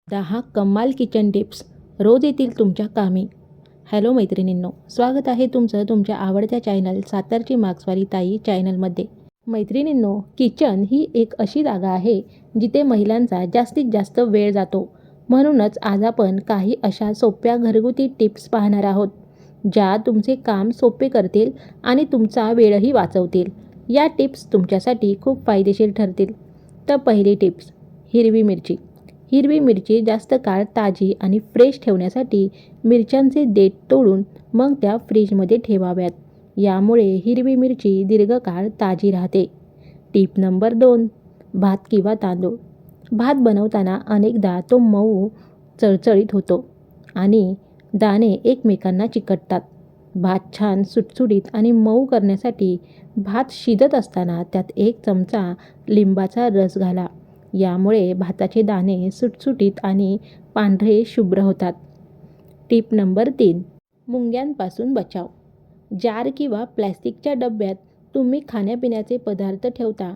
10 कमाल kitchen tips रोज येतील तुमच्या कामी. हॅलो मैत्रिणींनो, स्वागत आहे तुमचं तुमच्या आवडत्या चॅनल सातारची मार्क्सवाली ताई चॅनलमध्ये. मैत्रिणींनो, किचन ही एक अशी जागा आहे जिथे महिलांचा जास्तीत जास्त वेळ जातो. म्हणूनच आज आपण काही अशा सोप्या घरगुती टिप्स पाहणार आहोत ज्या तुमचे काम सोपे करतील आणि तुमचा वेळही वाचवतील. या टिप्स तुमच्यासाठी खूप फायदेशीर ठरतील. तर पहिली टिप्स, हिरवी मिरची. हिरवी मिरची जास्त काळ ताजी आणि फ्रेश ठेवण्यासाठी मिरच्यांचे देठ तोडून मग त्या फ्रीजमध्ये ठेवाव्यात. यामुळे हिरवी मिरची दीर्घकाळ ताजी राहते. टिप नंबर 2, भात किंवा तांदूळ. भात बनवताना अनेकदा तो मऊ चळचळीत होतो आणि दाणे एकमेकांना चिकटतात. भात छान सुटसुटीत आणि मऊ करण्यासाठी भात शिजत असताना त्यात 1 चमचा लिंबाचा रस घाला. यामुळे भाताचे दाणे सुटसुटीत आणि पांढरे शुभ्र होतात. टिप नंबर 3, मुंग्यांपासून बचाव. जार किंवा प्लॅस्टिकच्या डब्यात तुम्ही खाण्यापिण्याचे पदार्थ ठेवता.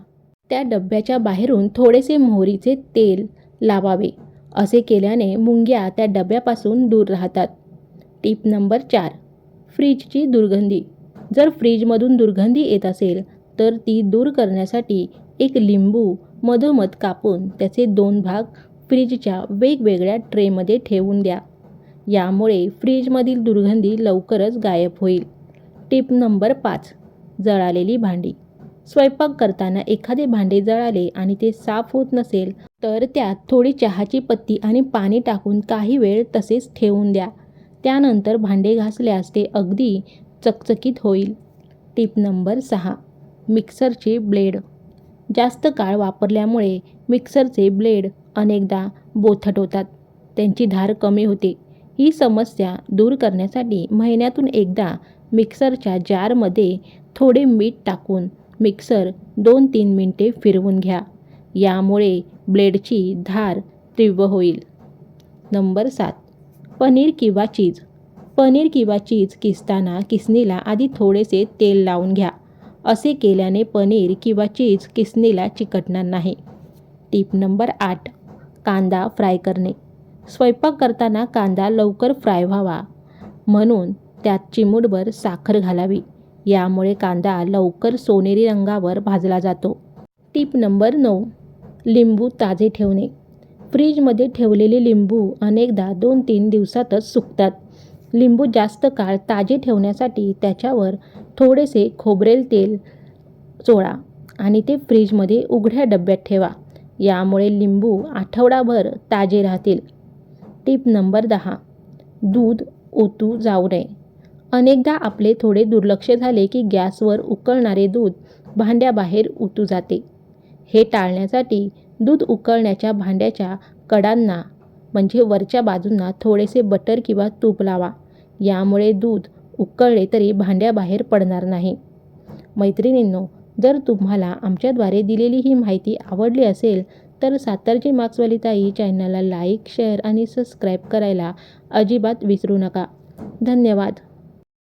त्या डब्याच्या बाहेरून थोडेसे मोहरीचे तेल लावावे. असे केल्याने मुंग्या त्या डब्यापासून दूर राहतात. टिप नंबर 4, फ्रीजची दुर्गंधी. जर फ्रीजमधून दुर्गंधी येत असेल तर ती दूर करण्यासाठी एक लिंबू मधोमध कापून त्याचे 2 भाग फ्रीजच्या वेगवेगळ्या ट्रेमध्ये ठेवून द्या. यामुळे फ्रीजमधील दुर्गंधी लवकरच गायब होईल. टिप नंबर 5, जळालेली भांडी. स्वयंपाक करताना एखादे भांडे जळाले आणि ते साफ होत नसेल तर त्यात थोडी चहाची पत्ती आणि पाणी टाकून काही वेळ तसेच ठेवून द्या. त्यानंतर भांडे घासल्यास ते अगदी चकचकीत होईल. टिप नंबर 6, मिक्सरचे ब्लेड. जास्त काळ वापरल्यामुळे मिक्सरचे ब्लेड अनेकदा बोथट होतात. त्यांची धार कमी होते. ही समस्या दूर करण्यासाठी महिन्यातून एकदा मिक्सरच्या जारमध्ये थोडे मीठ टाकून मिक्सर 2-3 मिनिटे फिरवून घ्या. यामुळे ब्लेडची धार तीव्र होईल. नंबर 7, पनीर किंवा चीज. पनीर किंवा चीज किसताना किसणीला आधी थोडेसे तेल लावून घ्या. असे केल्याने पनीर किंवा चीज किसणीला चिकटणार नाही. टिप नंबर 8, कांदा फ्राय करणे. स्वयंपाक करताना कांदा लवकर फ्राय व्हावा म्हणून त्यात चिमूटभर साखर घालावी. यामुळे कांदा लवकर सोनेरी रंगावर भाजला जातो. टिप नंबर 9, लिंबू ताजे ठेवणे. फ्रीजमध्ये ठेवलेले लिंबू अनेकदा 2-3 दिवसातच सुकतात. लिंबू जास्त काळ ताजे ठेवण्यासाठी त्याच्यावर थोडेसे खोबरेल तेल चोळा आणि ते फ्रीजमध्ये उघड्या डब्यात ठेवा. यामुळे लिंबू आठवडाभर ताजे राहतील. टिप नंबर 10, दूध ओतू जाऊ नये. अनेकदा आपले थोडे दुर्लक्ष झाले की गॅसवर उकळणारे दूध भांड्याबाहेर ओतू जाते. हे टाळण्यासाठी दूध उकळण्याच्या भांड्याच्या कडांना म्हणजे वरच्या बाजूंना थोडेसे बटर किंवा तूप लावा. यामुळे दूध उकळले तरी भांड्याबाहेर पडणार नाही. मैत्रिणींनो, जर तुम्हाला आमच्याद्वारे दिलेली ही माहिती आवडली असेल तर सातारची मार्क्सवाली ताई चॅनलला लाईक, शेअर आणि सबस्क्राईब करायला अजिबात विसरू नका. धन्यवाद.